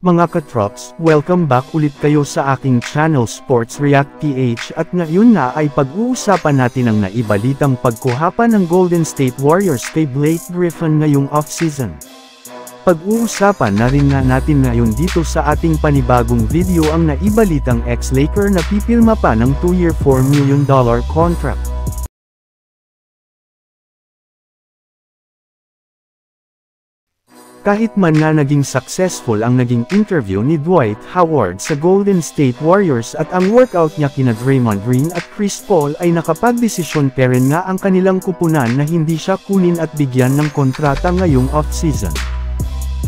Mga katrops, welcome back ulit kayo sa aking channel Sports React PH at ngayon na ay pag-uusapan natin ang naibalitang pagkuhapa ng Golden State Warriors kay Blake Griffin ngayong off-season. Pag-uusapan na rin nga natin ngayon dito sa ating panibagong video ang naibalitang ex-Laker na pipirma pa ng 2-year $4 million contract. Kahit man nga naging successful ang naging interview ni Dwight Howard sa Golden State Warriors at ang workout niya kina Draymond Green at Chris Paul ay nakapagdesisyon pa rin nga ang kanilang kupunan na hindi siya kunin at bigyan ng kontrata ngayong off-season.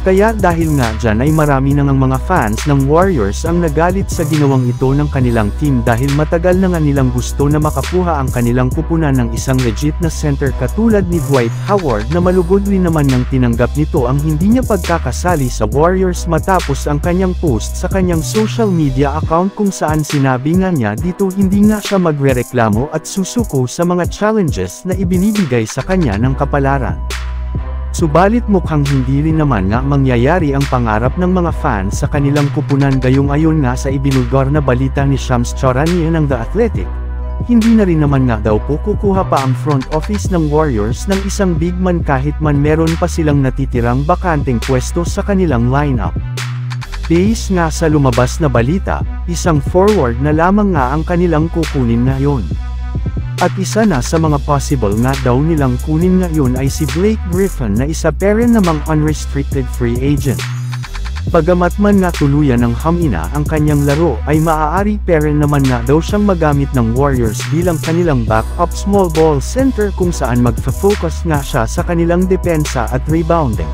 Kaya dahil nga dyan ay marami nang ang mga fans ng Warriors ang nagalit sa ginawang ito ng kanilang team dahil matagal na nga nilang gusto na makakuha ang kanilang kupunan ng isang legit na center katulad ni Dwight Howard na malugod rin naman nang tinanggap nito ang hindi niya pagkakasali sa Warriors matapos ang kanyang post sa kanyang social media account kung saan sinabi nga niya dito hindi nga siya magrereklamo at susuko sa mga challenges na ibinibigay sa kanya ng kapalaran. Subalit mukhang hindi rin naman nga mangyayari ang pangarap ng mga fans sa kanilang kupunan gayong ayon nga sa ibinulgar na balita ni Shams Charania ng The Athletic. Hindi na rin naman nga daw po kukuha pa ang front office ng Warriors ng isang big man kahit man meron pa silang natitirang bakanteng pwesto sa kanilang lineup. Base nga sa lumabas na balita, isang forward na lamang nga ang kanilang kukunin ngayon. At isa na sa mga possible nga daw nilang kunin ngayon ay si Blake Griffin na isa pa rin namang unrestricted free agent. Bagamat man nga tuluyan ng hamina ang kanyang laro ay maaari pa rin naman nga daw siyang magamit ng Warriors bilang kanilang backup small ball center kung saan magfa-focus nga siya sa kanilang depensa at rebounding.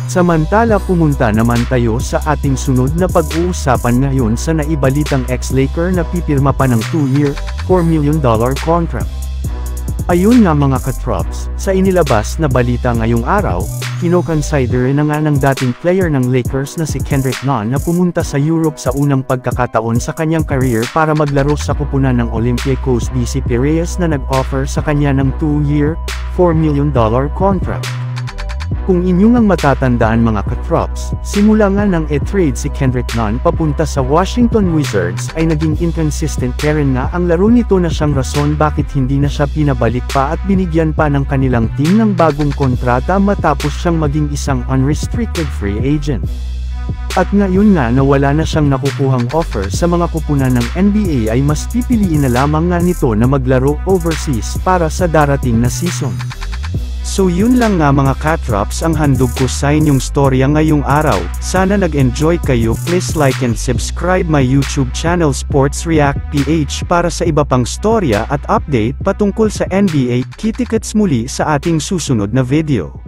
Samantala pumunta naman tayo sa ating sunod na pag-uusapan ngayon sa naibalitang ex-Laker na pipirma pa ng 2-year, $4 million contract. Ayun nga mga katrops, sa inilabas na balita ngayong araw, kinoconsider na nga ng dating player ng Lakers na si Kendrick Nunn na pumunta sa Europe sa unang pagkakataon sa kanyang career para maglaro sa kupunan ng Olympiacos BC Piraeus na nag-offer sa kanya ng 2-year, $4 million contract. Kung inyong ang matatandaan mga katrops, simula nga ng e-trade si Kendrick Nunn papunta sa Washington Wizards ay naging inconsistent pa rin nga ang laro nito na siyang rason bakit hindi na siya pinabalik pa at binigyan pa ng kanilang team ng bagong kontrata matapos siyang maging isang unrestricted free agent. At ngayon nga na wala na siyang nakukuhang offer sa mga kupunan ng NBA ay mas pipiliin na lamang nga nito na maglaro overseas para sa darating na season. So yun lang nga mga katrops ang handog ko sa inyong storya ngayong araw. Sana nag-enjoy kayo. Please like and subscribe my YouTube channel Sports React PH para sa iba pang storya at update patungkol sa NBA. Kita-kits muli sa ating susunod na video.